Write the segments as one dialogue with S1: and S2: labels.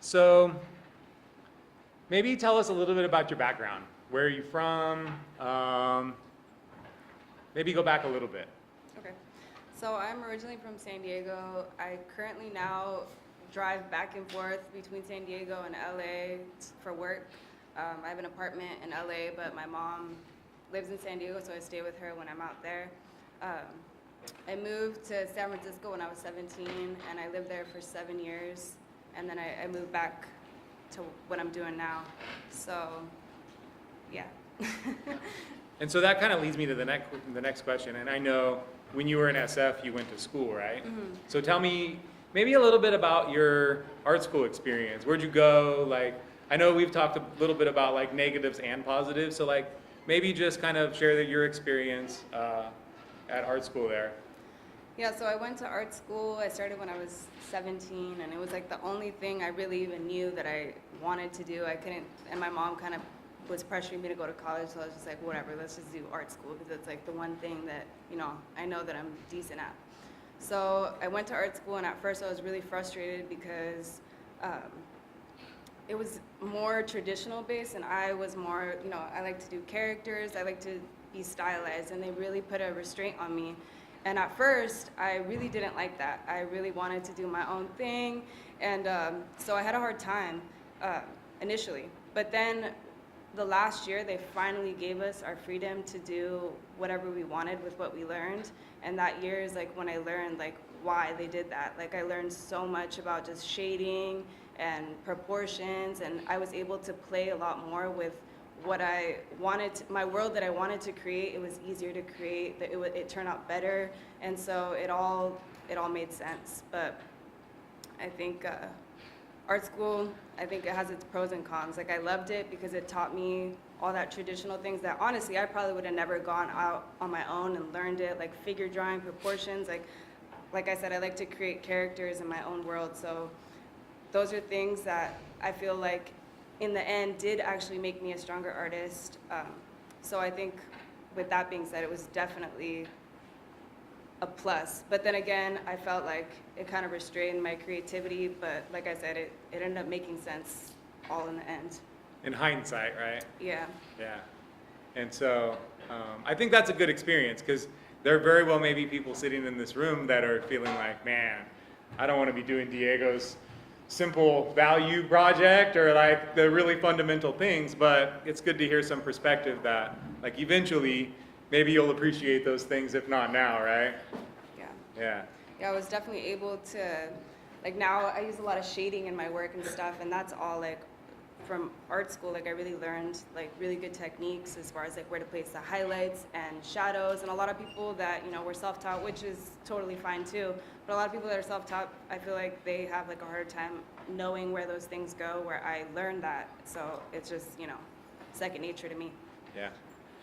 S1: So maybe tell us a little bit about your background. Where are you from? Maybe go back a little bit.
S2: Okay. So I'm originally from San Diego. I currently now drive back and forth between San Diego and LA for work. I have an apartment in LA, but my mom lives in San Diego, so I stay with her when I'm out there. I moved to San Francisco when I was 17, and I lived there for 7 years, and then I moved back to what I'm doing now. So, yeah.
S1: And so that kind of leads me to the next question. And I know when you were in SF, you went to school, right?
S2: Mm-hmm.
S1: So tell me maybe a little bit about your art school experience. Where'd you go? Like, I know we've talked a little bit about like negatives and positives. So like maybe just kind of share your experience at art school there.
S2: Yeah, so I went to art school. I started when I was 17, and it was like the only thing I really even knew that I wanted to do. I couldn't, and my mom kind of was pressuring me to go to college, so I was just like, whatever, let's just do art school, because it's like the one thing that, you know, I know that I'm decent at. So I went to art school, and at first I was really frustrated because it was more traditional based, and I was more, you know, I like to do characters, I like to be stylized, and they really put a restraint on me. And at first, I really didn't like that. I really wanted to do my own thing, and so I had a hard time initially. But then the last year, they finally gave us our freedom to do whatever we wanted with what we learned. And that year is like when I learned like why they did that. Like I learned so much about just shading and proportions, and I was able to play a lot more with what I wanted, my world that I wanted to create. It was easier to create, it turned out better, and so it all made sense. But I think art school, I think it has its pros and cons. Like I loved it because it taught me all that traditional things that honestly I probably would have never gone out on my own and learned it, like figure drawing, proportions. Like I said, I like to create characters in my own world. So those are things that I feel like in the end did actually make me a stronger artist. So I think with that being said, it was definitely a plus. But then again, I felt like it kind of restrained my creativity, but like I said, it ended up making sense all in the end.
S1: In hindsight, right?
S2: Yeah.
S1: Yeah. And so I think that's a good experience, because there are very well maybe people sitting in this room that are feeling like, man, I don't want to be doing Diego's simple value project or like the really fundamental things, but it's good to hear some perspective that like eventually maybe you'll appreciate those things, if not now, right?
S2: Yeah.
S1: Yeah.
S2: Yeah, I was definitely able to, like now I use a lot of shading in my work and stuff, and that's all like from art school. Like I really learned like really good techniques as far as like where to place the highlights and shadows. And a lot of people that, you know, were self-taught, which is totally fine too, but a lot of people that are self-taught, I feel like they have like a harder time knowing where those things go, where I learned that. So it's just, you know, second nature to me.
S1: Yeah.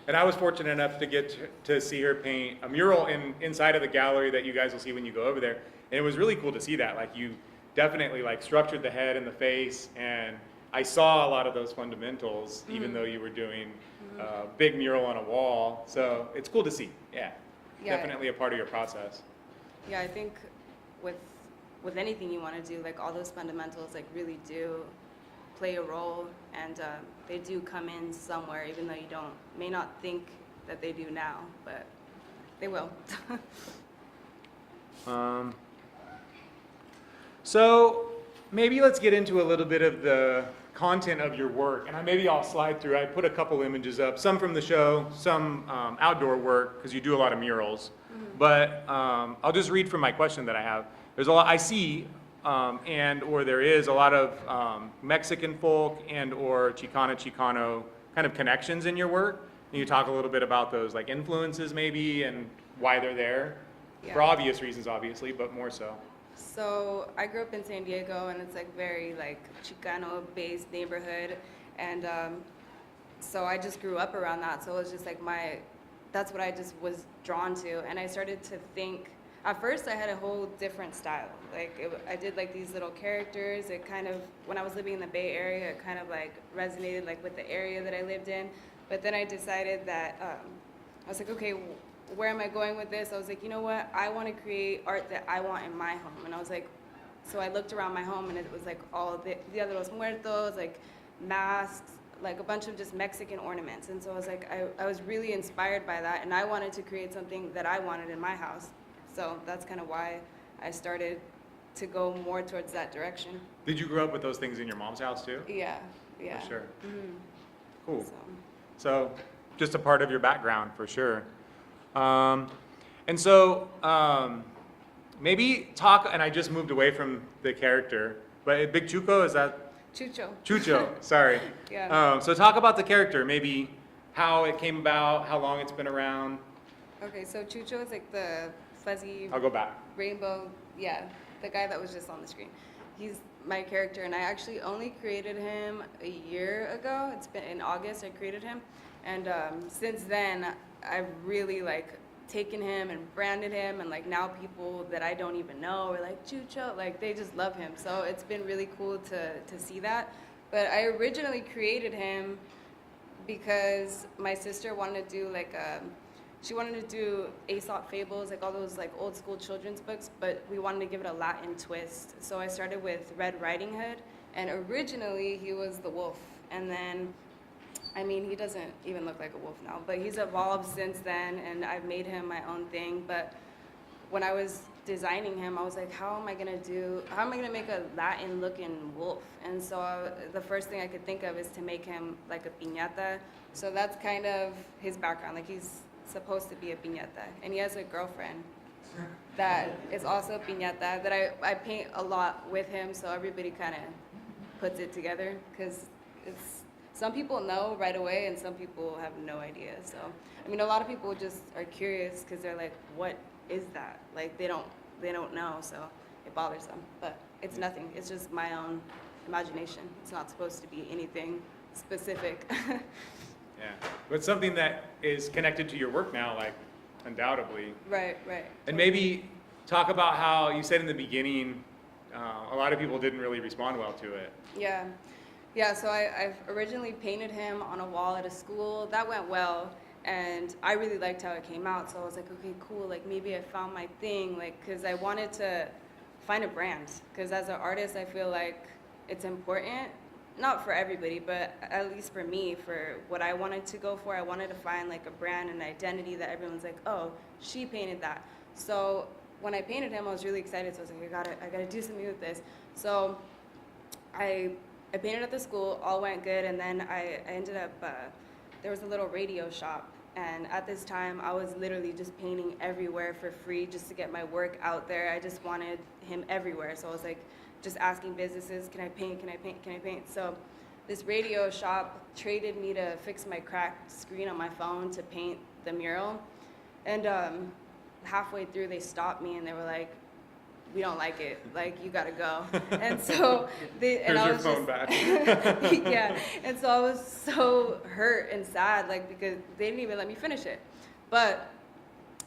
S1: And I was fortunate enough to get to see her paint a mural inside of the gallery that you guys will see when you go over there. And it was really cool to see that. Like you definitely like structured the head and the face, and I saw a lot of those fundamentals, even though you were doing a big mural on a wall. So it's cool to see. Yeah. Definitely a part of your process.
S2: Yeah, I think with anything you want to do, like all those fundamentals like really do play a role, and they do come in somewhere, even though you may not think that they do now, but they will.
S1: So maybe let's get into a little bit of the content of your work, and maybe I'll slide through. I put a couple images up, some from the show, some outdoor work, because you do a lot of murals. But I'll just read from my question that I have. There's a lot I see, or there is a lot of Mexican folk or Chicano kind of connections in your work. Can you talk a little bit about those like influences maybe and why they're there?
S2: Yeah.
S1: For obvious reasons, obviously, but more so.
S2: So I grew up in San Diego, and it's like very like Chicano-based neighborhood, and so I just grew up around that. So it was just like that's what I just was drawn to, and I started to think. At first, I had a whole different style. Like I did like these little characters. It kind of, when I was living in the Bay Area, it kind of like resonated like with the area that I lived in. But then I decided that I was like, okay, where am I going with this? I was like, you know what? I want to create art that I want in my home. And I was like, So I looked around my home and it was like all the Dia de los Muertos, like masks, like a bunch of just Mexican ornaments. And so I was like, I was really inspired by that, and I wanted to create something that I wanted in my house. So that's kind of why I started to go more towards that direction.
S1: Did you grow up with those things in your mom's house too?
S2: Yeah, yeah.
S1: For sure.
S2: Mm-hmm.
S1: Cool.
S2: So.
S1: So just a part of your background for sure. And so maybe talk, and I just moved away from the character, but Big Chucho, is that?
S2: Chucho.
S1: Chucho, sorry.
S2: Yeah.
S1: So talk about the character, maybe how it came about, how long it's been around.
S2: Okay, so Chucho is like the fuzzy
S1: I'll go back.
S2: rainbow, yeah, the guy that was just on the screen. He's my character, and I actually only created him a year ago. It's been in August I created him, and since then I've really like taken him and branded him, and like now people that I don't even know are like Chucho, like they just love him. So it's been really cool to see that. But I originally created him because my sister wanted to do like she wanted to do Aesop fables, like all those like old school children's books, but we wanted to give it a Latin twist. So I started with Red Riding Hood, and originally he was the wolf, and then I mean, he doesn't even look like a wolf now, but he's evolved since then, and I've made him my own thing. But when I was designing him, I was like, how am I gonna make a Latin-looking wolf? And so the first thing I could think of is to make him like a piñata. So that's kind of his background. Like he's supposed to be a piñata, and he has a girlfriend that is also a piñata that I paint a lot with him, so everybody kind of puts it together, because it's, some people know right away and some people have no idea. So I mean, a lot of people just are curious because they're like, what is that? Like they don't know, so it bothers them. But it's nothing, it's just my own imagination. It's not supposed to be anything specific.
S1: Yeah, but something that is connected to your work now, like undoubtedly.
S2: Right.
S1: And maybe talk about how you said in the beginning, a lot of people didn't really respond well to it.
S2: Yeah, so I've originally painted him on a wall at a school. That went well, and I really liked how it came out. So I was like, okay, cool, like maybe I found my thing, like, because I wanted to find a brand. Because as an artist, I feel like it's important, not for everybody, but at least for me, for what I wanted to go for. I wanted to find like a brand and identity that everyone's like, oh, she painted that. So when I painted him, I was really excited. So I was like, I gotta do something with this. So I painted at the school, all went good, and then I ended up, there was a little radio shop, and at this time I was literally just painting everywhere for free just to get my work out there. I just wanted him everywhere, so I was like just asking businesses, can I paint? So this radio shop traded me to fix my cracked screen on my phone to paint the mural, and halfway through they stopped me and they were like, we don't like it, like you gotta go. And so
S1: Here's your phone back.
S2: Yeah, and so I was so hurt and sad, like, because they didn't even let me finish it. But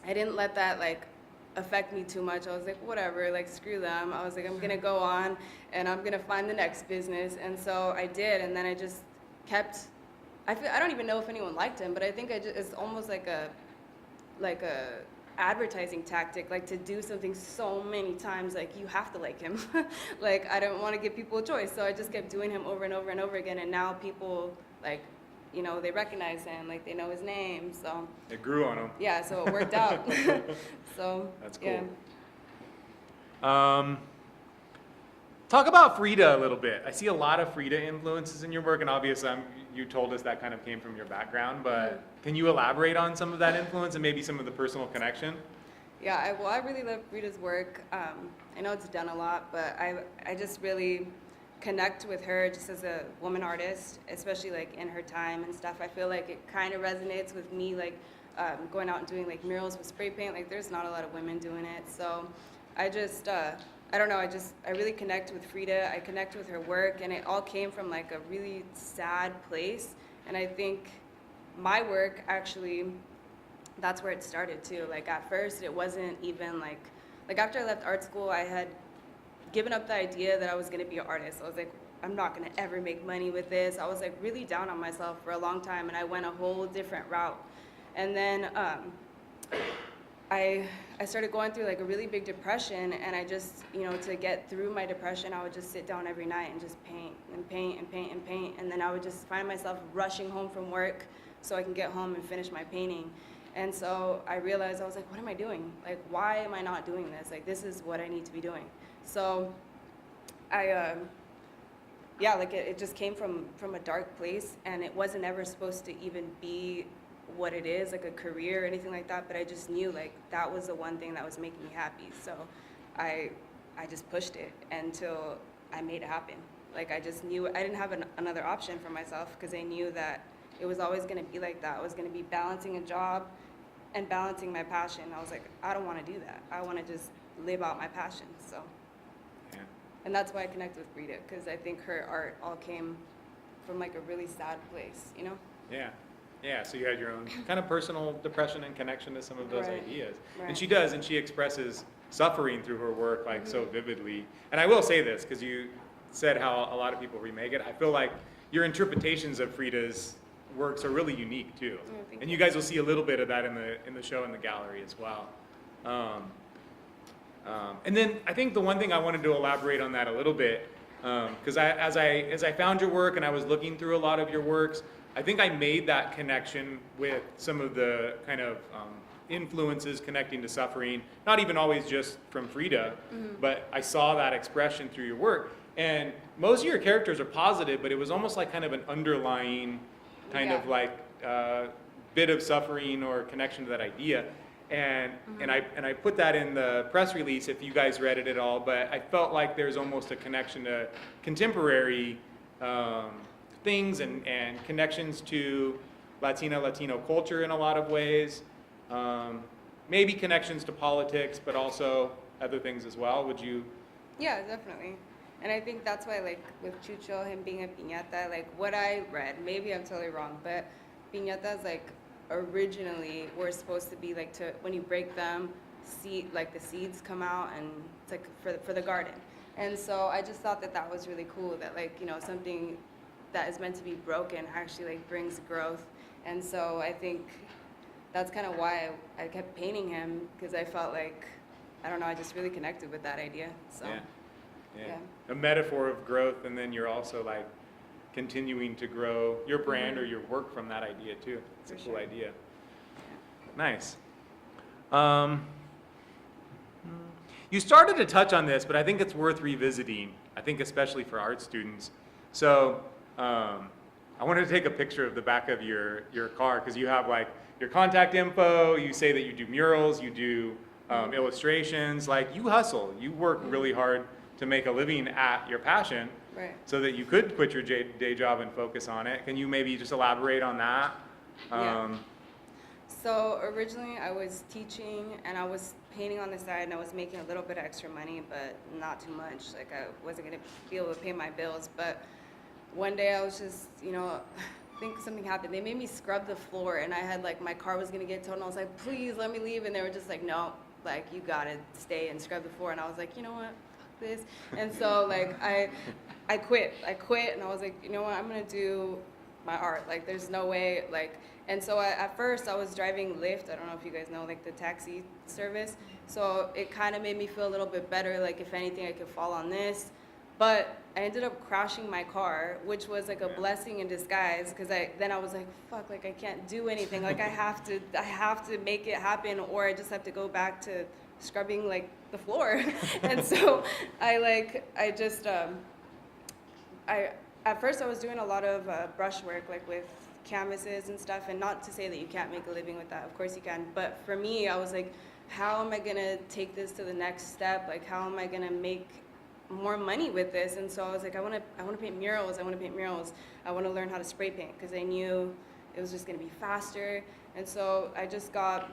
S2: I didn't let that like affect me too much. I was like, whatever, like screw them. I was like, I'm gonna go on and I'm gonna find the next business. And so I did, and then I just kept, I don't even know if anyone liked him, but I think it's almost like a advertising tactic, like to do something so many times, like you have to like him. Like I don't want to give people a choice, so I just kept doing him over and over and over again, and now people like, you know, they recognize him, like they know his name, so
S1: it grew on him.
S2: Yeah, so it worked out. So
S1: that's cool.
S2: Yeah.
S1: Talk about Frida a little bit. I see a lot of Frida influences in your work, and obviously you told us that kind of came from your background, but can you elaborate on some of that influence and maybe some of the personal connection?
S2: Yeah, I really love Frida's work. I know it's done a lot, but I just really connect with her just as a woman artist, especially like in her time and stuff. I feel like it kind of resonates with me, like going out and doing like murals with spray paint. Like there's not a lot of women doing it, so I just I don't know, I really connect with Frida. I connect with her work, and it all came from like a really sad place. And I think my work actually, that's where it started too. Like at first it wasn't even like after I left art school, I had given up the idea that I was gonna be an artist. I was like, I'm not gonna ever make money with this. I was like really down on myself for a long time, and I went a whole different route. And then I started going through like a really big depression, and I just, to get through my depression, I would just sit down every night and just paint and paint and paint and paint, and then I would just find myself rushing home from work so I can get home and finish my painting. And so I realized, I was like, what am I doing? Like, why am I not doing this? Like, this is what I need to be doing. So it just came from a dark place, and it wasn't ever supposed to even be what it is, like a career or anything like that, but I just knew like that was the one thing that was making me happy. So I just pushed it until I made it happen. Like, I just knew I didn't have another option for myself, because I knew that it was always going to be like that. I was going to be balancing a job and balancing my passion. I was like, I don't want to do that. I want to just live out my passion. So,
S1: Yeah.
S2: and that's why I connect with Frida, because I think her art all came from like a really sad place,
S1: Yeah. Yeah, so you had your own kind of personal depression and connection to some of those
S2: Right.
S1: ideas.
S2: Right.
S1: And she does, and she expresses suffering through her work like so
S2: Mm-hmm.
S1: vividly. And I will say this, because you said how a lot of people remake it. I feel like your interpretations of Frida's works are really unique too.
S2: thank
S1: And
S2: you.
S1: you guys will see a little bit of that in the show in the gallery as well. And then I think the one thing I wanted to elaborate on that a little bit, because as I found your work and I was looking through a lot of your works, I think I made that connection with some of the kind of influences connecting to suffering, not even always just from Frida, but I saw that expression through your work. And most of your characters are positive, but it was almost like kind of an underlying kind of
S2: Yeah.
S1: like bit of suffering or connection to that idea. And I put that in the press release if you guys read it at all, but I felt like there's almost a connection to contemporary things and connections to Latino culture in a lot of ways. Maybe connections to politics, but also other things as well. Would you?
S2: Yeah, definitely. And I think that's why, like, with Chucho, him being a piñata, like, what I read, maybe I'm totally wrong, but piñatas, like, originally were supposed to be, like, to, when you break them, the seeds come out, and it's, like, for the garden. And so I just thought that that was really cool, that, like, something that is meant to be broken actually, like, brings growth. And so I think that's kind of why I kept painting him, because I felt like, I don't know, I just really connected with that idea, so.
S1: Yeah.
S2: Yeah.
S1: A metaphor of growth, and then you're also like continuing to grow your brand or your work from that idea too. It's a
S2: For
S1: cool
S2: sure.
S1: idea. Nice. You started to touch on this, but I think it's worth revisiting. I think especially for art students. So I wanted to take a picture of the back of your car, because you have like your contact info. You say that you do murals, you do illustrations. Like, you hustle. You work really hard to make a living at your passion,
S2: Right.
S1: so that you could quit your day job and focus on it. Can you maybe just elaborate on that?
S2: Yeah. So originally I was teaching and I was painting on the side, and I was making a little bit of extra money, but not too much. Like, I wasn't gonna be able to pay my bills. But one day I was just, I think something happened. They made me scrub the floor, and I had like, my car was gonna get towed, and I was like, please let me leave. And they were just like, no, like, you gotta stay and scrub the floor. And I was like, you know what? This. And so like I quit, and I was like, you know what, I'm gonna do my art. Like, there's no way, like. And so at first I was driving Lyft. I don't know if you guys know, like, the taxi service. So it kind of made me feel a little bit better, like, if anything I could fall on this. But I ended up crashing my car, which was like a blessing in disguise, because then I was like, fuck, like, I can't do anything. Like, I have to make it happen, or I just have to go back to scrubbing like the floor. And so at first I was doing a lot of brush work, like with canvases and stuff, and not to say that you can't make a living with that, of course you can, but for me, I was like, how am I gonna take this to the next step? Like, how am I gonna make more money with this? And so I was like, I wanna paint murals, I wanna learn how to spray paint, because I knew it was just gonna be faster. And so I just got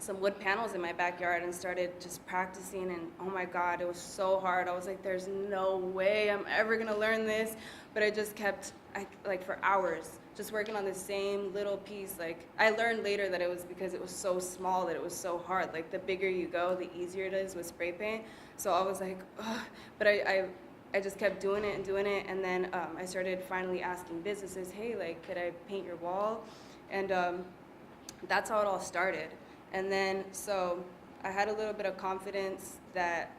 S2: some wood panels in my backyard and started just practicing, and oh my God, it was so hard. I was like, there's no way I'm ever gonna learn this. But I just kept, like, for hours, just working on the same little piece. Like, I learned later that it was because it was so small that it was so hard. Like, the bigger you go, the easier it is with spray paint. So I was like, ugh. But I just kept doing it, and then I started finally asking businesses, hey, like, could I paint your wall? And that's how it all started. And then, so I had a little bit of confidence that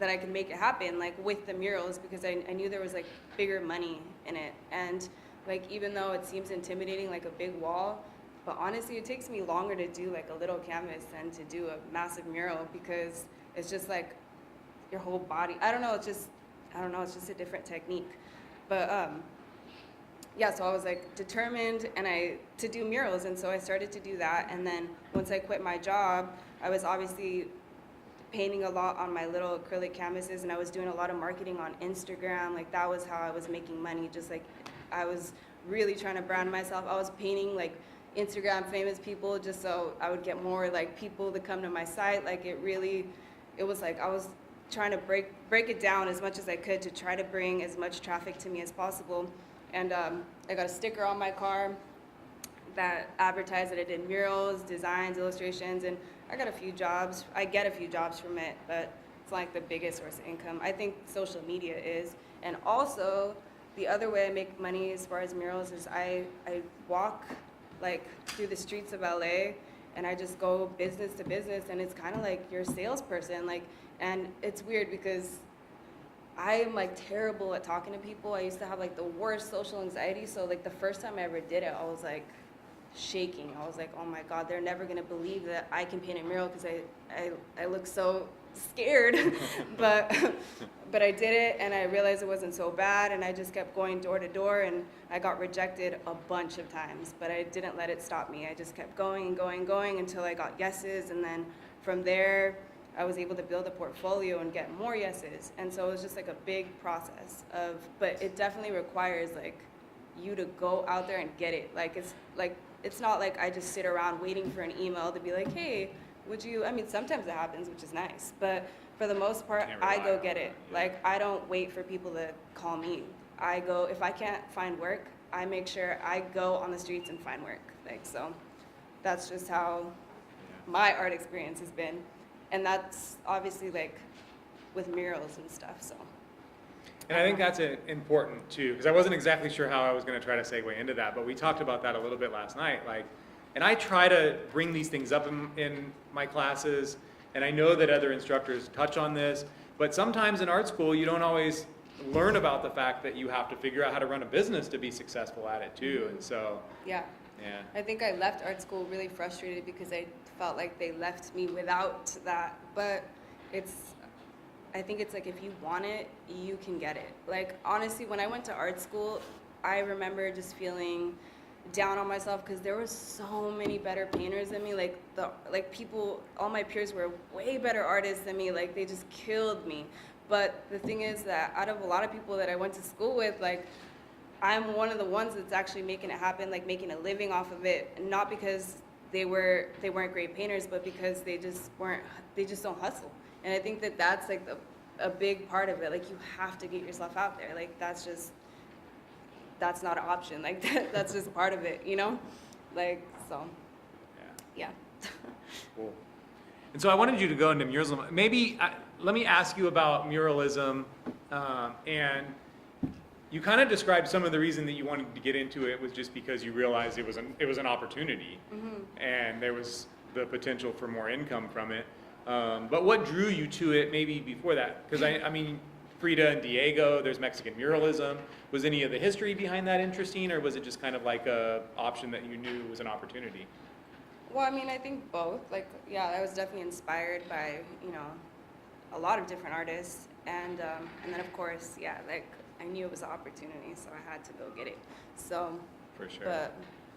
S2: I could make it happen, like with the murals, because I knew there was like bigger money in it. And like, even though it seems intimidating, like a big wall, but honestly, it takes me longer to do like a little canvas than to do a massive mural, because it's just like your whole body. I don't know, it's just a different technique. But yeah, so I was like determined to do murals, and so I started to do that. And then once I quit my job, I was obviously painting a lot on my little acrylic canvases, and I was doing a lot of marketing on Instagram. Like, that was how I was making money. Just like, I was really trying to brand myself. I was painting like Instagram famous people just so I would get more like people to come to my site. Like, it was like I was trying to break it down as much as I could to try to bring as much traffic to me as possible. And I got a sticker on my car that advertised that I did murals, designs, illustrations, and I got a few jobs. I get a few jobs from it, but it's like the biggest source of income. I think social media is. And also, the other way I make money as far as murals is I walk like through the streets of LA, and I just go business to business, and it's kind of like you're a salesperson. Like, and it's weird because I'm like terrible at talking to people. I used to have like the worst social anxiety. So like the first time I ever did it, I was like shaking. I was like, oh my God, they're never gonna believe that I can paint a mural, because I look so scared. but I did it, and I realized it wasn't so bad, and I just kept going door to door, and I got rejected a bunch of times, but I didn't let it stop me. I just kept going and going and going until I got yeses, and then from there I was able to build a portfolio and get more yeses. And so it was just like a big process but it definitely requires like you to go out there and get it. Like, it's not like I just sit around waiting for an email to be like, hey, would you, I mean, sometimes it happens, which is nice, but for the most part, I go get it. Like, I don't wait for people to call me. I go, if I can't find work, I make sure I go on the streets and find work. Like, so that's just how my art experience has been. And that's obviously like with murals and stuff, so.
S1: And I think that's important too, because I wasn't exactly sure how I was going to try to segue into that, but we talked about that a little bit last night. Like, and I try to bring these things up in my classes, and I know that other instructors touch on this, but sometimes in art school you don't always learn about the fact that you have to figure out how to run a business to be successful at it too. And so
S2: yeah, I think I left art school really frustrated because I felt like they left me without that. But I think it's like, if you want it, you can get it. Like, honestly, when I went to art school, I remember just feeling down on myself because there were so many better painters than me. Like people, all my peers were way better artists than me. Like, they just killed me. But the thing is that out of a lot of people that I went to school with, like, I'm one of the ones that's actually making it happen, like making a living off of it, not because they weren't great painters, but because they just don't hustle. And I think that that's like a big part of it. Like, you have to get yourself out there. Like, that's not an option. Like, that's just part of it, you know? Like, so, yeah.
S1: Cool. And so I wanted you to go into muralism. Maybe let me ask you about muralism. And you kind of described some of the reason that you wanted to get into it was just because you realized it was an opportunity, and there was the potential for more income from it. But what drew you to it maybe before that? Because I mean, Frida and Diego, there's Mexican muralism. Was any of the history behind that interesting, or was it just kind of like a option that you knew was an opportunity?
S2: Well, I mean, I think both. Like, yeah, I was definitely inspired by, a lot of different artists. And then, of course, yeah, like, I knew it was an opportunity, so I had to go get it. So,
S1: for sure.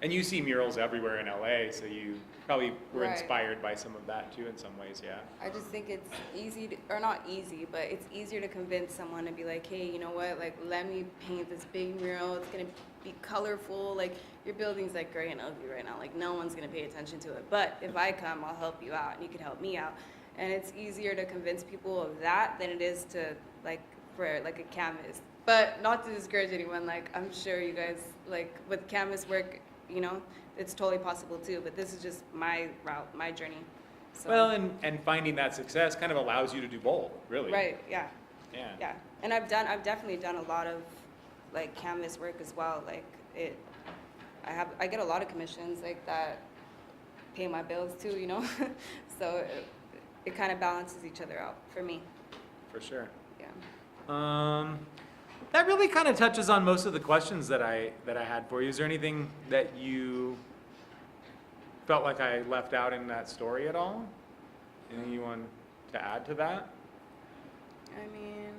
S1: And you see murals everywhere in LA, so you probably were inspired by some of that too in some ways, yeah.
S2: I just think it's easy, or not easy, but it's easier to convince someone to be like, hey, you know what, like, let me paint this big mural. It's gonna be colorful. Like, your building's like gray and ugly right now. Like, no one's gonna pay attention to it. But if I come, I'll help you out, and you can help me out. And it's easier to convince people of that than it is to, like, for like a canvas. But not to discourage anyone, like, I'm sure you guys, like, with canvas work, it's totally possible too, but this is just my route, my journey. So.
S1: Well, and finding that success kind of allows you to do both, really.
S2: Right, yeah. Yeah. And I've definitely done a lot of, like, canvas work as well. Like, I get a lot of commissions like that pay my bills too, you know? So it kind of balances each other out for me.
S1: For sure.
S2: Yeah.
S1: That really kind of touches on most of the questions that I had for you. Is there anything that you felt like I left out in that story at all? Anything you want to add to that?
S2: I mean,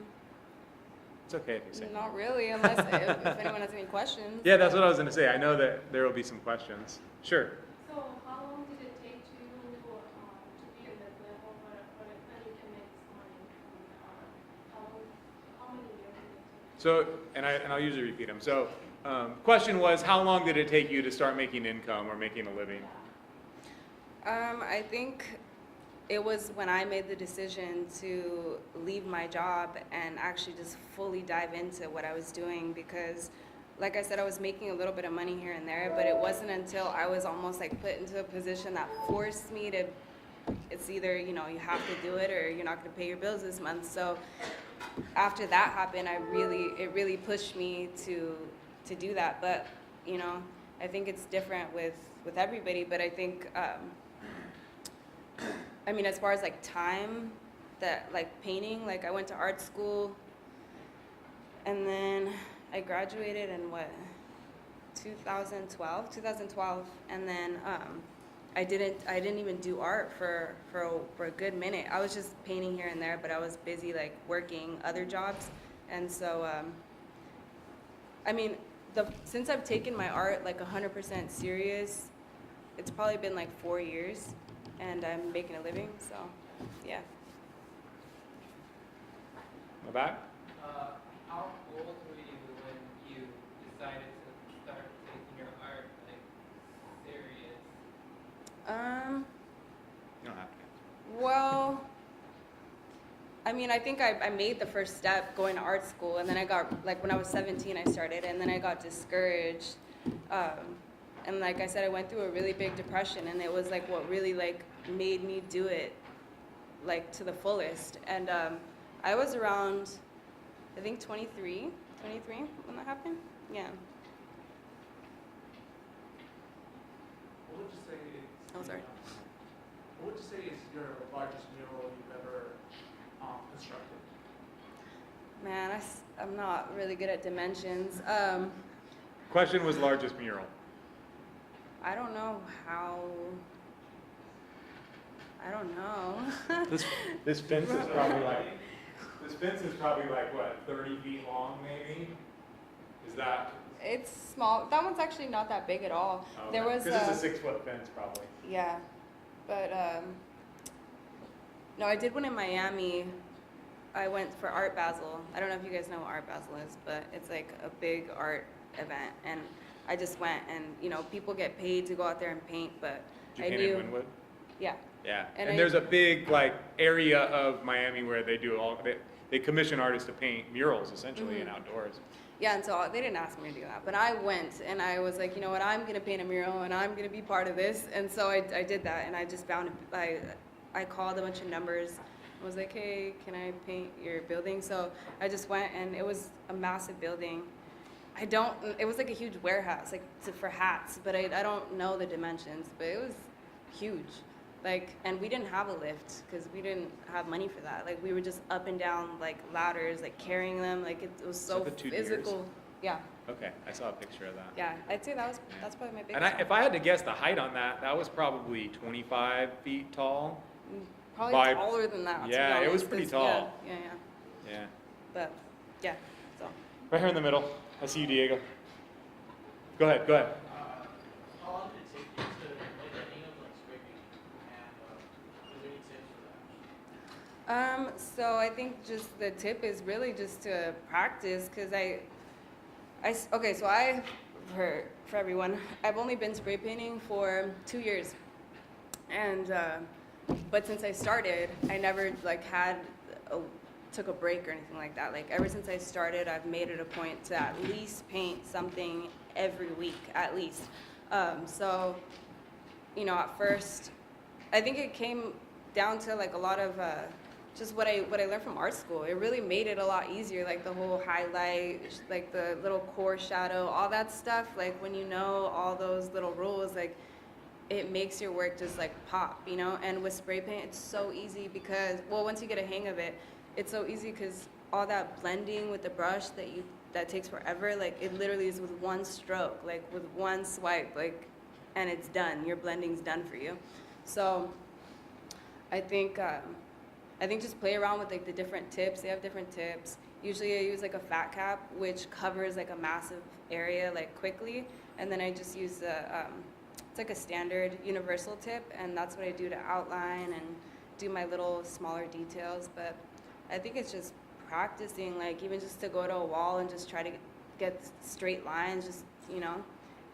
S1: It's okay if you say.
S2: not really, unless if anyone has any questions.
S1: Yeah, that's what I was going to say. I know that there will be some questions. Sure.
S3: So how long did it take you to be in that level where you can make this money? How many years did it take?
S1: So, and I'll usually repeat them. So, question was, how long did it take you to start making income or making a living?
S2: I think it was when I made the decision to leave my job and actually just fully dive into what I was doing, because like I said, I was making a little bit of money here and there, but it wasn't until I was almost like put into a position that forced me to, it's either, you know, you have to do it or you're not going to pay your bills this month. So after that happened, it really pushed me to do that. But, you know, I think it's different with everybody, but I think, I mean, as far as like time, that like painting, like I went to art school and then I graduated in 2012, and then I didn't even do art for a good minute. I was just painting here and there, but I was busy like working other jobs, and so I mean, since I've taken my art like 100% serious, it's probably been like 4 years, and I'm making a living. So, yeah.
S1: My back?
S4: How old were you when you decided to start taking your art like serious?
S1: You don't have to.
S2: Well, I mean, I think I made the first step going to art school, and then I got, like, when I was 17, I started, and then I got discouraged. And like I said, I went through a really big depression, and it was like what really like made me do it like to the fullest. And I was around, I think 23 when that happened. Yeah.
S5: What would you say is
S2: Oh, sorry.
S5: What would you say is your largest mural you've ever constructed?
S2: Man, I'm not really good at dimensions.
S1: Question was largest mural.
S2: I don't know how. I don't know.
S1: This fence is probably like what, 30 feet long maybe? Is that?
S2: It's small. That one's actually not that big at all. There was
S1: because it's a 6-foot fence probably.
S2: yeah, but no, I did one in Miami. I went for Art Basel. I don't know if you guys know what Art Basel is, but it's like a big art event, and I just went, and you know, people get paid to go out there and paint, but
S1: Did you
S2: I
S1: paint
S2: knew.
S1: in Wynwood?
S2: Yeah.
S1: Yeah,
S2: And
S1: and
S2: I-
S1: there's a big like area of Miami where they do they commission artists to paint murals essentially and outdoors.
S2: Yeah, and so they didn't ask me to do that, but I went, and I was like, you know what, I'm gonna paint a mural, and I'm gonna be part of this, and so I did that, and I just found, I called a bunch of numbers, I was like, hey, can I paint your building? So I just went, and it was a massive building. It was like a huge warehouse, like for hats, but I don't know the dimensions, but it was huge. Like, and we didn't have a lift because we didn't have money for that. Like, we were just up and down like ladders, like carrying them. Like it was so
S1: the 2
S2: physical.
S1: tiers?
S2: Yeah,
S1: Okay, I saw a picture of that.
S2: yeah. I'd say that's probably my biggest.
S1: And if I had to guess the height on that, that was probably 25 feet tall.
S2: probably
S1: by-
S2: taller than that. to be
S1: Yeah, it was
S2: honest,
S1: pretty
S2: 'cause-
S1: tall.
S2: Yeah.
S1: Yeah.
S2: But yeah, so.
S1: Right here in the middle. I see you, Diego. Go ahead.
S6: How long did it take you to make any of like spray painting? And was there any tips for that?
S2: So I think just the tip is really just to practice, because okay, so for everyone, I've only been spray painting for 2 years, and but since I started, I never like took a break or anything like that. Like ever since I started, I've made it a point to at least paint something every week, at least. So, you know, at first, I think it came down to like a lot of just what I learned from art school. It really made it a lot easier, like the whole highlight, like the little core shadow, all that stuff. Like when you know all those little rules, like it makes your work just like pop, you know? And with spray paint, it's so easy because, well, once you get a hang of it, it's so easy because all that blending with the brush that takes forever, like it literally is with one stroke, like with one swipe, like, and it's done. Your blending's done for you. So I think just play around with like the different tips. They have different tips. Usually I use like a fat cap, which covers like a massive area like quickly, and then I just use it's like a standard universal tip, and that's what I do to outline and do my little smaller details. But I think it's just practicing, like even just to go to a wall and just try to get straight lines, just, you know,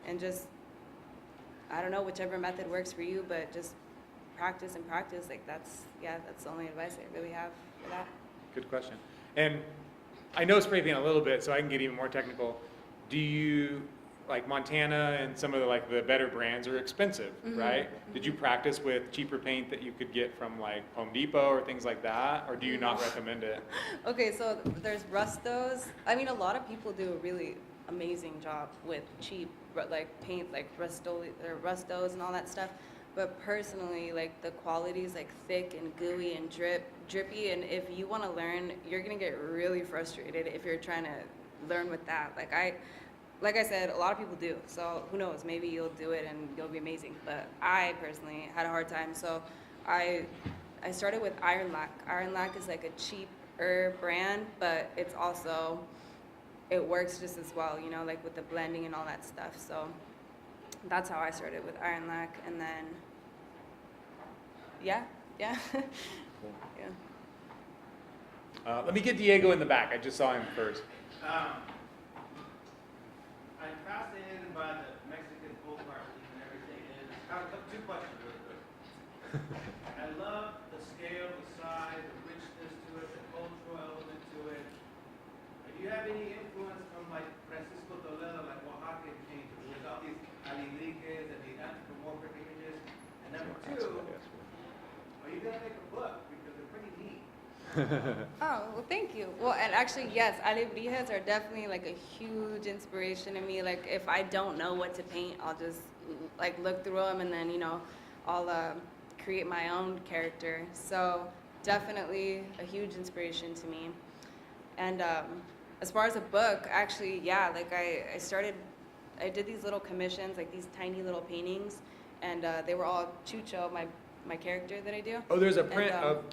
S2: and just, I don't know, whichever method works for you, but just practice and practice. Like that's the only advice I really have for that.
S1: Good question. And I know spray paint a little bit, so I can get even more technical. Do you, like Montana and some of the better brands are expensive, right? Did you practice with cheaper paint that you could get from like Home Depot or things like that, or do you not recommend it?
S2: Okay, so there's Rustos. I mean, a lot of people do a really amazing job with cheap like paint, like Rustos and all that stuff. But personally, like the quality is like thick and gooey and drippy, and if you want to learn, you're gonna get really frustrated if you're trying to learn with that. Like I said, a lot of people do, so who knows, maybe you'll do it and you'll be amazing. But I personally had a hard time, so I started with Iron Lac. Iron Lac is like a cheaper brand, but it's also, it works just as well, you know, like with the blending and all that stuff. So that's how I started with Iron Lac, and then, yeah. Yeah.
S1: Let me get Diego in the back. I just saw him first.
S7: I'm fascinated by the Mexican folk art and everything. And it's kind of two questions real quick. I love the scale, the size, the richness to it, the cultural element to it. Do you have any influence from like Francisco Toledo, like Oaxacan painters, with all these aliliques and the anthropomorphic images? And number two, are you gonna make a book, because they're pretty neat?
S2: Oh, well, thank you. Well, and actually, yes, alebrijes are definitely like a huge inspiration to me. Like, if I don't know what to paint, I'll just like look through them, and then, you know, I'll create my own character. So definitely a huge inspiration to me. And as far as a book, actually, yeah, like I did these little commissions, like these tiny little paintings, and they were all Chucho, my character that I do.
S1: Oh, there's a print of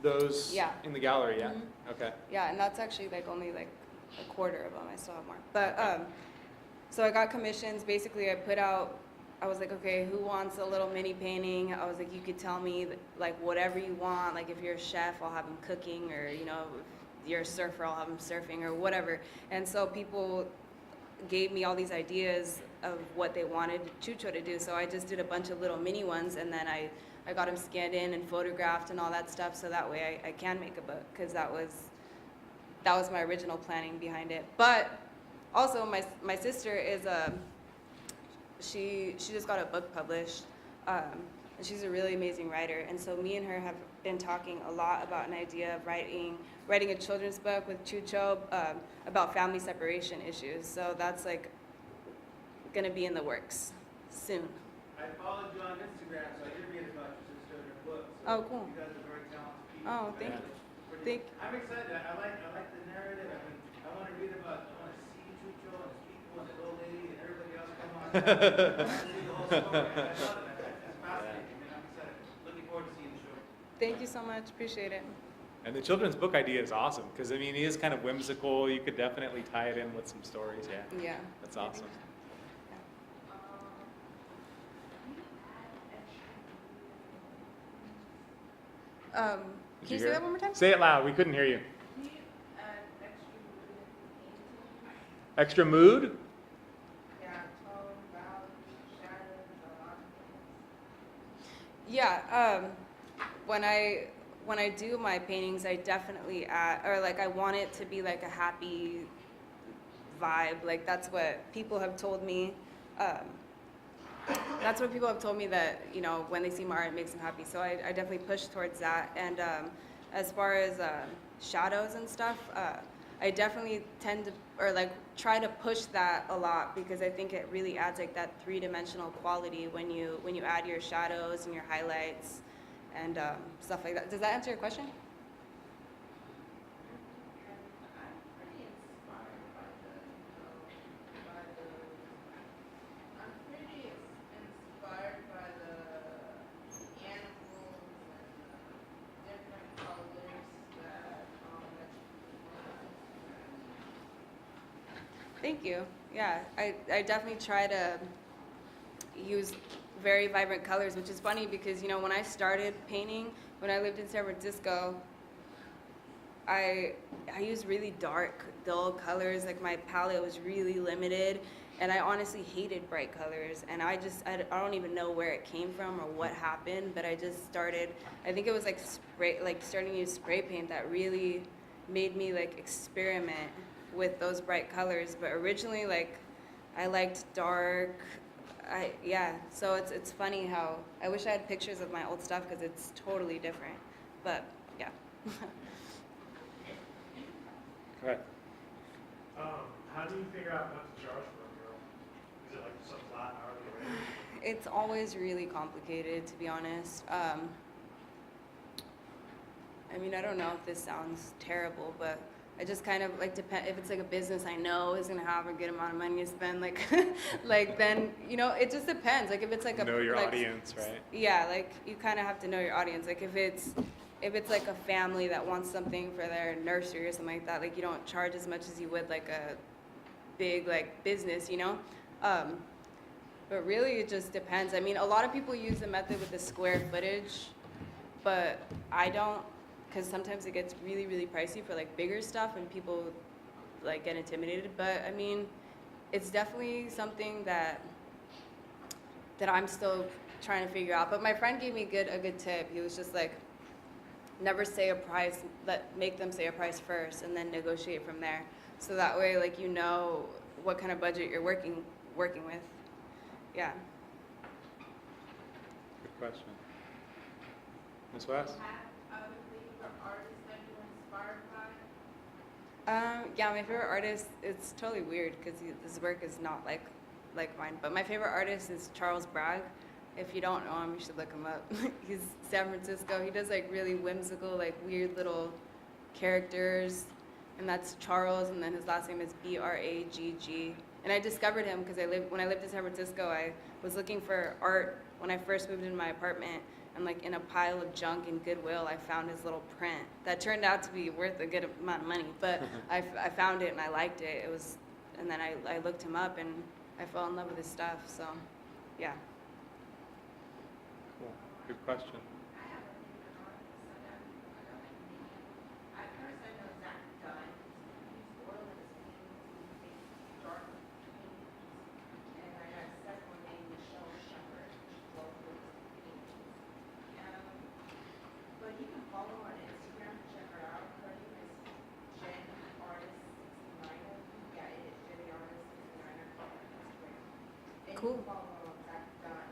S1: those
S2: yeah.
S1: in the gallery, yeah? Okay.
S2: Yeah, and that's actually like only like a quarter of them. I still have more. But so I got commissions. Basically, I was like, okay, who wants a little mini painting? I was like, you could tell me like whatever you want. Like if you're a chef, I'll have them cooking, or, you know, if you're a surfer, I'll have them surfing, or whatever. And so people gave me all these ideas of what they wanted Chucho to do. So I just did a bunch of little mini ones, and then I got them scanned in and photographed and all that stuff, so that way I can make a book, because that was my original planning behind it. But also my sister is she just got a book published, and she's a really amazing writer, and so me and her have been talking a lot about an idea of writing a children's book with Chucho about family separation issues. So that's like gonna be in the works soon.
S7: I followed you on Instagram, so I did read about your sister and her book. So
S2: Oh, cool.
S7: You guys are very talented people.
S2: Oh, thank
S7: man.
S2: you.
S7: Pretty- I'm excited. I like the narrative. I mean, I want to read about, I want to see Chucho and his people and the old lady and everybody else come on. I want to see the whole story. I love it. It's fascinating. And I'm excited. Looking forward to seeing the show.
S2: Thank you so much. Appreciate it.
S1: And the children's book idea is awesome, because I mean, it is kind of whimsical. You could definitely tie it in with some stories, yeah.
S2: Yeah.
S1: That's awesome.
S2: Can
S1: Did
S2: you say
S1: hear
S2: that
S1: it?
S2: one more time?
S1: Say it loud, we couldn't hear you. Extra mood?
S2: Yeah, when I do my paintings, I definitely add, or like I want it to be like a happy vibe. Like that's what people have told me. That's what people have told me, that, you know, when they see my art, it makes them happy. So I definitely push towards that. And as far as shadows and stuff, I definitely tend to, or like try to push that a lot because I think it really adds like that three-dimensional quality when you add your shadows and your highlights and stuff like that. Does that answer your question?
S8: I'm pretty inspired by the animals and the different colors that
S2: Thank you. Yeah, I definitely try to use very vibrant colors, which is funny because, you know, when I started painting, when I lived in San Francisco, I used really dark, dull colors. Like my palette was really limited, and I honestly hated bright colors. And I don't even know where it came from or what happened, but I just started. I think it was like starting to use spray paint that really made me like experiment with those bright colors. But originally, like I liked dark. So it's funny how I wish I had pictures of my old stuff because it's totally different. But yeah.
S1: Correct.
S5: How do you figure out what to charge for a mural? Is it like some flat hourly rate?
S2: It's always really complicated, to be honest. I mean, I don't know if this sounds terrible, but I just kind of like depend. If it's like a business I know is gonna have a good amount of money to spend, like, like then you know, it just depends. Like if it's like
S1: Know your
S2: like,
S1: audience, right?
S2: Yeah, like you kind of have to know your audience. Like if it's like a family that wants something for their nursery or something like that, like you don't charge as much as you would like a big like business, you know. But really, it just depends. I mean, a lot of people use the method with the square footage, but I don't, because sometimes it gets really, really pricey for like bigger stuff, and people like get intimidated. But I mean, it's definitely something that I'm still trying to figure out. But my friend gave me a good tip. He was just like, never say a price. Make them say a price first, and then negotiate from there. So that way, like you know what kind of budget you're working with. Yeah.
S1: Good question. Ms. West?
S8: other favorite artists that you're inspired by?
S2: Yeah, my favorite artist, it's totally weird because his work is not like mine, but my favorite artist is Charles Bragg. If you don't know him, you should look him up. He's San Francisco. He does like really whimsical, like weird little characters, and that's Charles, and then his last name is Bragg. And I discovered him because when I lived in San Francisco, I was looking for art when I first moved into my apartment, and like in a pile of junk in Goodwill, I found his little print that turned out to be worth a good amount of money. But I found it and I liked it. And then I looked him up and I fell in love with his stuff. So, yeah.
S1: Cool. Good question.
S8: I have a favorite artist. I personally know Zach Dunn. He's oil in his paintings. He makes dark paintings. And I got a second one named Michelle Shepherd. She's oil in his paintings. But you can follow her on Instagram. Check her out. Her name is Jen Artist 69. Yeah, it is Jenny Artist 69. Follow her on Instagram. And
S2: Cool.
S8: you can follow her on Zach Dunn.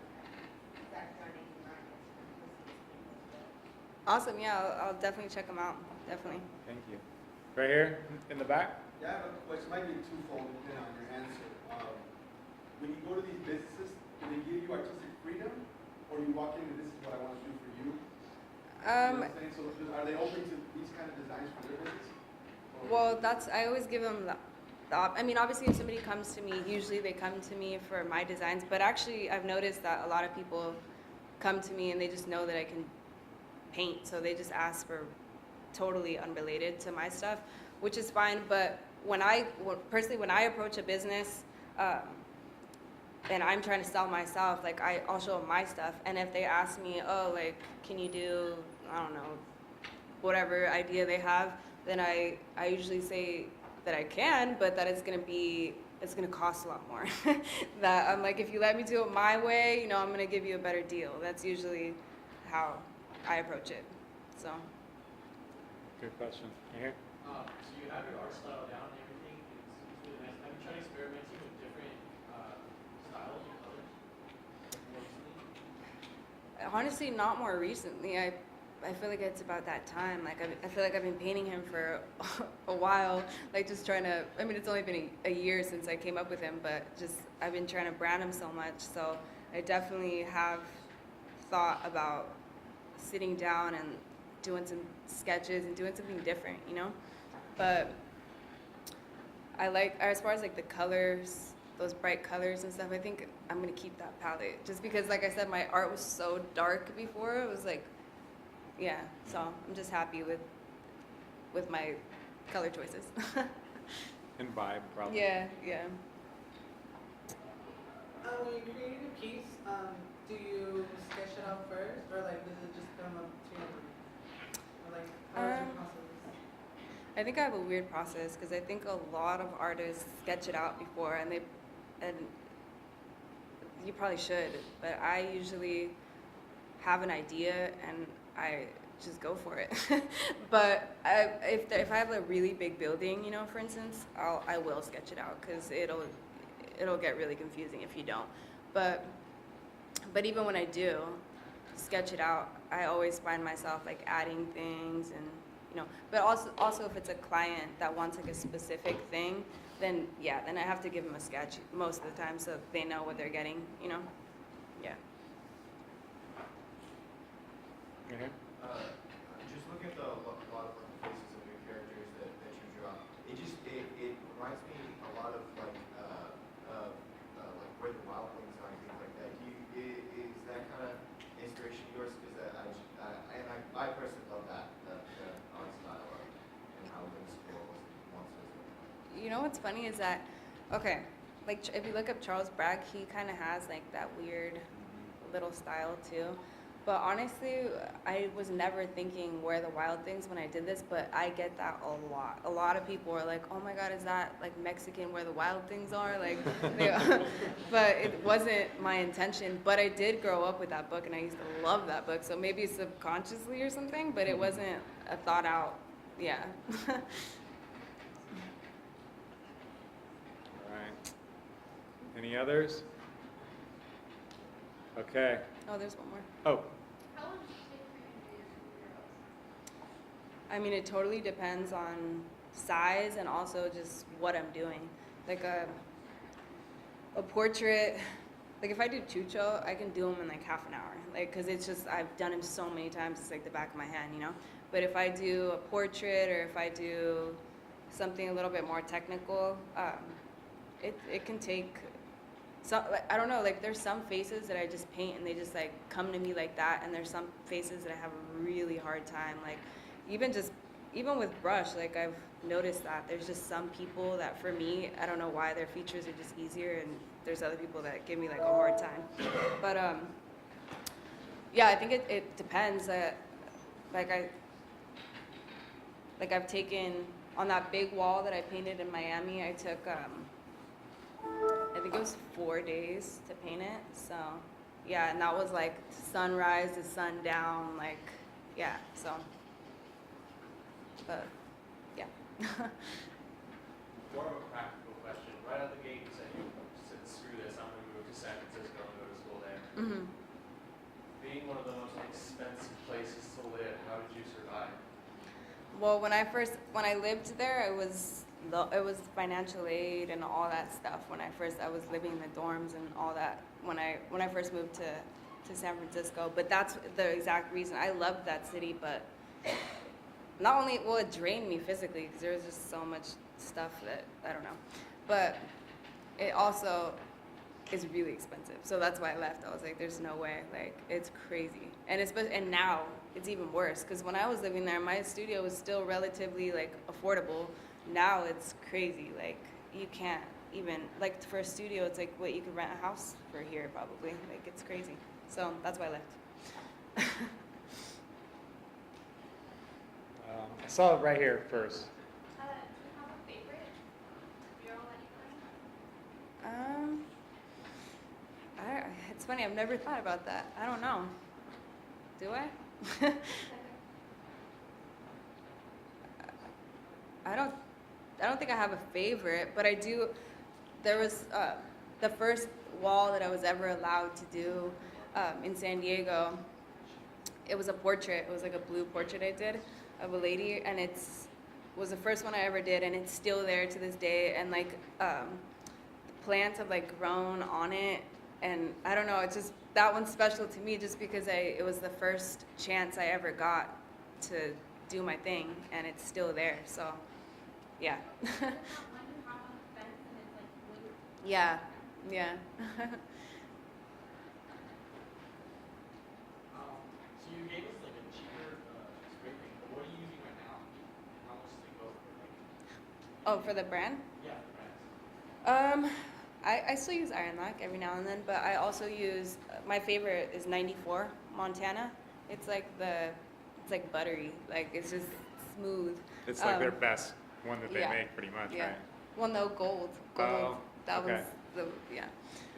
S8: Zach Dunn 89 Instagram.
S2: Awesome. Yeah, I'll definitely check him out. Definitely.
S1: Thank you. Right here in the back?
S9: Yeah, I have a question. Might be twofold depending on your answer. When you go to these businesses, do they give you artistic freedom, or you walk in and this is what I want to do for you? You know what I'm saying? So are they open to these kind of designs for their business?
S2: Well, I always give them I mean, obviously, if somebody comes to me, usually they come to me for my designs. But actually, I've noticed that a lot of people come to me and they just know that I can paint, so they just ask for totally unrelated to my stuff, which is fine. But personally, when I approach a business and I'm trying to sell myself, like I'll show them my stuff, and if they ask me, oh, like, can you do, I don't know, whatever idea they have, then I usually say that I can, but that it's gonna cost a lot more. That I'm like, if you let me do it my way, you know, I'm gonna give you a better deal. That's usually how I approach it. So.
S1: Good question. You here?
S6: So you have your art style down and everything. It's really nice. Have you tried experimenting with different styles or colors more recently?
S2: Honestly, not more recently. I feel like it's about that time. Like I feel like I've been painting him for a while, like just trying to. I mean, it's only been a year since I came up with him, but just I've been trying to brand him so much. So I definitely have thought about sitting down and doing some sketches and doing something different, you know. But I like, as far as like the colors, those bright colors and stuff, I think I'm gonna keep that palette just because, like I said, my art was so dark before. It was like, yeah. So I'm just happy with my color choices.
S1: And vibe, probably.
S2: Yeah, yeah.
S6: When you create a piece, do you sketch it out first, or like does it just come up to you? Or like, how is your process?
S2: I think I have a weird process because I think a lot of artists sketch it out before, and you probably should, but I usually have an idea and I just go for it. But if I have a really big building, you know, for instance, I will sketch it out because it'll get really confusing if you don't. But even when I do sketch it out, I always find myself like adding things and, you know, but also if it's a client that wants like a specific thing, then yeah, then I have to give them a sketch most of the time so they know what they're getting, you know? Yeah.
S1: Okay.
S10: Just looking at a lot of the faces of your characters that you draw, it reminds me a lot of like where the wild things are and things like that. Is that kind of inspiration yours? Because I personally love that the art style and how whimsical monsters are.
S2: You know what's funny is that, okay, like if you look up Charles Bragg, he kind of has like that weird little style too. But honestly, I was never thinking where the wild things when I did this, but I get that a lot. A lot of people are like, oh my God, is that like Mexican where the wild things are? Like, but it wasn't my intention. But I did grow up with that book and I used to love that book. So maybe subconsciously or something, but it wasn't a thought out, yeah.
S1: All right. Any others? Okay.
S2: Oh, there's one more.
S1: Oh,
S3: How long does it take for you to do your murals?
S2: I mean, it totally depends on size and also just what I'm doing. Like a portrait, like if I do Chucho, I can do them in like half an hour. Like, cause it's just, I've done him so many times, it's like the back of my hand, you know? But if I do a portrait or if I do something a little bit more technical, it can take, so, like, I don't know, like there's some faces that I just paint and they just like come to me like that, and there's some faces that I have a really hard time, like even with brush, like I've noticed that there's just some people that for me, I don't know why, their features are just easier, and there's other people that give me like a hard time. But yeah, I think it depends. I've taken, on that big wall that I painted in Miami, I took I think it was 4 days to paint it. So yeah, and that was like sunrise to sundown, like, yeah, so, but yeah.
S6: More of a practical question. Right out the gate, you said you said, screw this, I'm going to move to San Francisco and go to school there.
S2: Hmm.
S6: Being one of the most expensive places to live, how did you survive?
S2: Well, when I lived there, it was financial aid and all that stuff. When I was living in the dorms and all that, when I first moved to San Francisco. But that's the exact reason. I loved that city, but not only, well, it drained me physically because there was just so much stuff that, I don't know. But it also is really expensive. So that's why I left. I was like, there's no way. Like, it's crazy. And now it's even worse because when I was living there, my studio was still relatively like affordable. Now it's crazy. Like, you can't even, like, for a studio, it's like what you could rent a house for here probably. Like, it's crazy. So that's why I left.
S1: I saw it right here first.
S3: Do you have a favorite mural that you like?
S2: It's funny, I've never thought about that. I don't know. Do I? I don't think I have a favorite, but I do. There was the first wall that I was ever allowed to do in San Diego. it was a portrait. It was like a blue portrait I did of a lady, and was the first one I ever did, and it's still there to this day. And like the plants have like grown on it, and I don't know. It's just that one's special to me, just because it was the first chance I ever got to do my thing, and it's still there. So, yeah. Yeah, yeah.
S6: So you gave us like a cheaper spray paint, but what are you using right now? And how much does it go for? Like,
S2: Oh, for the brand?
S6: yeah, the brands.
S2: I still use Iron Lock every now and then, but I also use, my favorite is 94 Montana. It's like buttery, like it's just smooth.
S1: It's like their best one that they
S2: yeah.
S1: make, pretty much,
S2: Yeah.
S1: right?
S2: Well, no, gold.
S1: Oh,
S2: That
S1: okay.
S2: was the, yeah.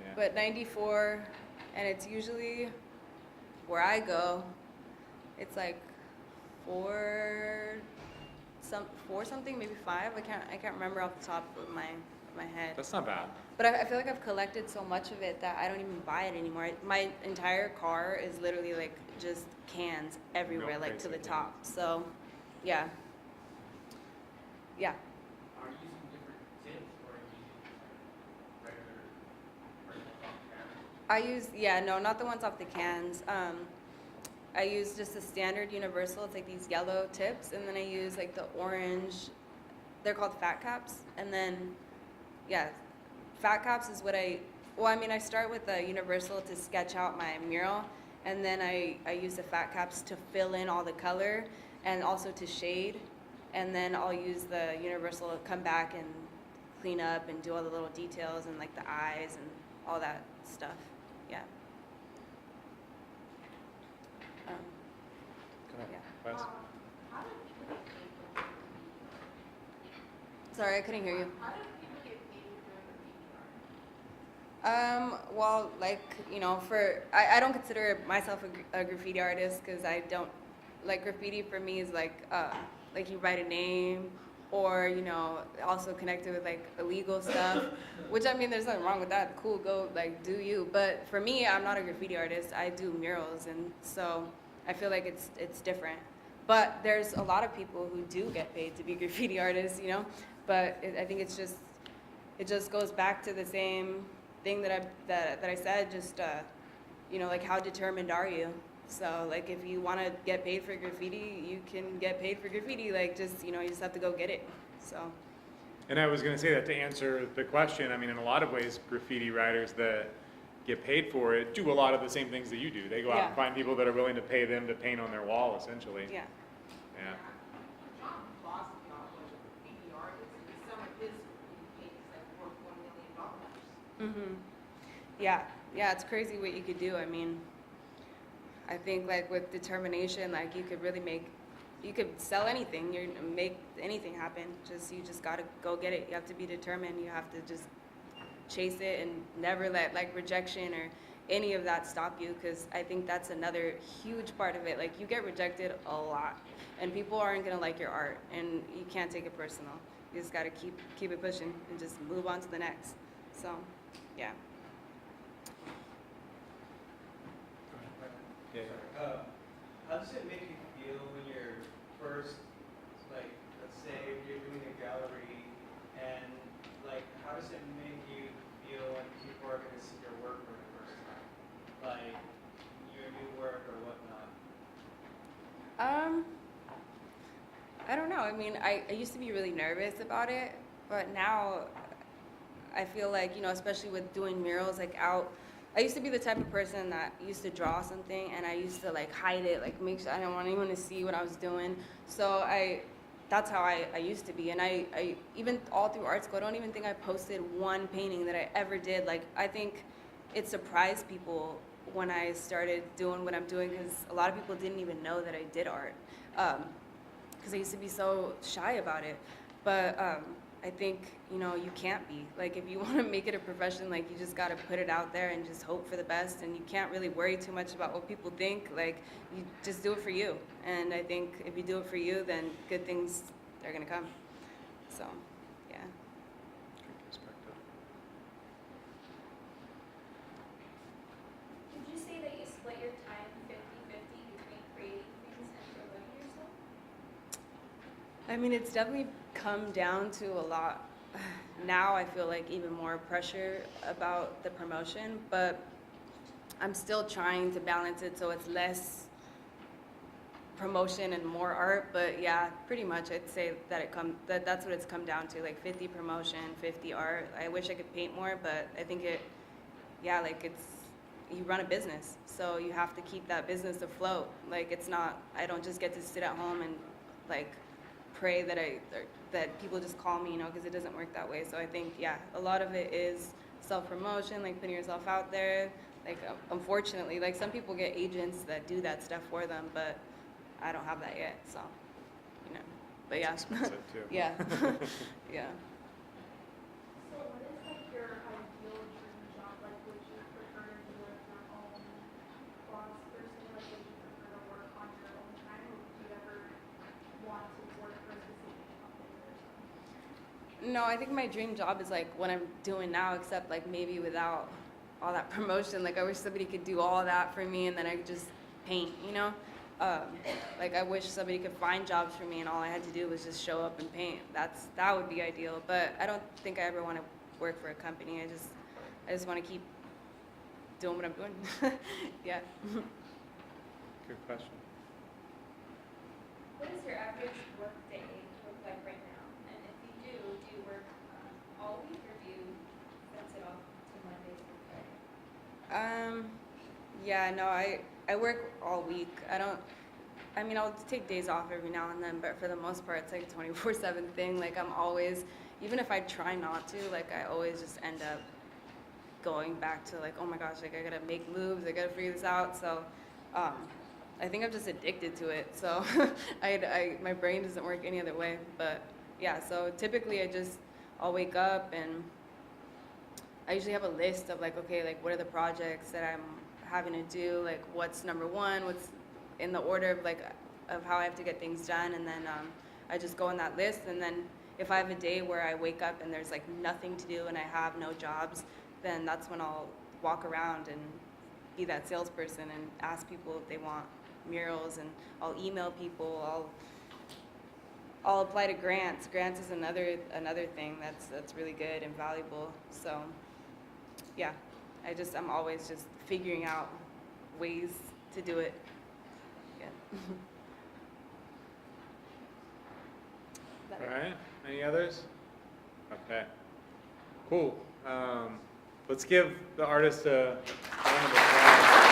S1: Yeah.
S2: But 94, and it's usually where I go, it's like four something, maybe 5. I can't remember off the top of my head.
S1: That's not bad.
S2: But I feel like I've collected so much of it that I don't even buy it anymore. My entire car is literally like just cans everywhere,
S1: Milk
S2: like to the
S1: crates of
S2: top. So, yeah. Yeah.
S6: Are you using different tips or are you using regular cans?
S2: I use, yeah, no, not the ones off the cans. I use just the standard universal. It's like these yellow tips, and then I use like the orange. They're called fat caps, and then, yeah, fat caps is what I start with the universal to sketch out my mural, and then I use the fat caps to fill in all the color and also to shade, and then I'll use the universal to come back and clean up and do all the little details and like the eyes and all that stuff. Yeah.
S1: Go ahead.
S2: Yeah.
S1: Wes?
S8: How do people get paid for graffiti art?
S2: Sorry, I couldn't hear you.
S8: How do people get paid for graffiti art?
S2: Well, like, I don't consider myself a graffiti artist, because I don't, like, graffiti for me is like you write a name, or, also connected with like illegal stuff, which, I mean, there's nothing wrong with that. Cool, go, like, do you. But for me, I'm not a graffiti artist. I do murals, and so I feel like it's different. But there's a lot of people who do get paid to be graffiti artists, but I think it just goes back to the same thing that I said, just like, how determined are you? So like, if you want to get paid for graffiti, you can get paid for graffiti. Like, just you just have to go get it. So.
S1: And I was going to say that to answer the question, I mean, in a lot of ways, graffiti writers that get paid for it do a lot of the same things that you do. They go out and
S2: Yeah.
S1: find people that are willing to pay them to paint on their wall, essentially.
S2: Yeah.
S1: Yeah.
S8: John Boston was a graffiti artist, and some of his graffiti paintings like worth $1 million.
S2: Yeah. Yeah. It's crazy what you could do. I mean, I think like with determination, like you could sell anything. You make anything happen. You just gotta go get it. You have to be determined. You have to just chase it and never let like rejection or any of that stop you, because I think that's another huge part of it. Like, you get rejected a lot, and people aren't gonna like your art, and you can't take it personal. You just gotta keep it pushing and just move on to the next. So, yeah.
S1: Yeah.
S7: How does it make you feel when you're first, like, let's say you're doing a gallery, and like, how does it make you feel when people are going to see your work for the first time, like your new work or whatnot?
S2: I don't know. I mean, I used to be really nervous about it, but now I feel like, especially with doing murals, like I used to be the type of person that used to draw something, and I used to like hide it, like make sure I didn't want anyone to see what I was doing. So that's how I used to be. And I even all through art school, I don't even think I posted one painting that I ever did. Like, I think it surprised people when I started doing what I'm doing, because a lot of people didn't even know that I did art, because I used to be so shy about it. But I think, you can't be. Like, if you want to make it a profession, like, you just got to put it out there and just hope for the best, and you can't really worry too much about what people think. Like, you just do it for you. And I think if you do it for you, then good things are going to come. So, yeah.
S1: Good perspective.
S3: Would you say that you split your time 50-50 between
S2: I mean, it's definitely come down to a lot. Now I feel like even more pressure about the promotion, but I'm still trying to balance it so it's less promotion and more art. But yeah, pretty much I'd say that that's what it's come down to, like 50 promotion, 50 art. I wish I could paint more, but I think you run a business, so you have to keep that business afloat. Like, it's not, I don't just get to sit at home and like pray that people just call me, because it doesn't work that way. So I think, yeah, a lot of it is self-promotion, like putting yourself out there. Like, unfortunately, like some people get agents that do that stuff for them, but I don't have that yet, so, but yeah.
S1: Expensive too.
S2: Yeah, yeah.
S3: So what is like your ideal dream job? Like, would you prefer to be like your own boss person? Like, would you prefer to work on your own time, or would you ever want to work for a specific company or something?
S2: No, I think my dream job is like what I'm doing now, except like maybe without all that promotion. Like, I wish somebody could do all that for me and then I could just paint, Like, I wish somebody could find jobs for me and all I had to do was just show up and paint. That would be ideal, but I don't think I ever want to work for a company. I just want to keep doing what I'm doing. Yeah.
S1: Good question.
S8: What does your average work day look like right now? And if you do you work all week or do you fence it off to Mondays and Fridays?
S2: Yeah, no, I work all week. I'll take days off every now and then, but for the most part, it's like a 24/7 thing. Like, I'm always, even if I try not to, like, I always just end up going back to, like, oh my gosh, like, I gotta make moves, I gotta figure this out. So, I think I'm just addicted to it. So, my brain doesn't work any other way. But yeah, so typically I'll wake up and I usually have a list of like, okay, like, what are the projects that I'm having to do, like what's number one, what's in the order of of how I have to get things done, and then I just go on that list. And then if I have a day where I wake up and there's like nothing to do and I have no jobs, then that's when I'll walk around and be that salesperson and ask people if they want murals, and I'll email people, I'll apply to grants. Grants is another thing that's really good and valuable. So yeah, I'm always just figuring out ways to do it. Yeah.
S1: All right. Any others? Okay. Cool. Let's give the artist a round of applause.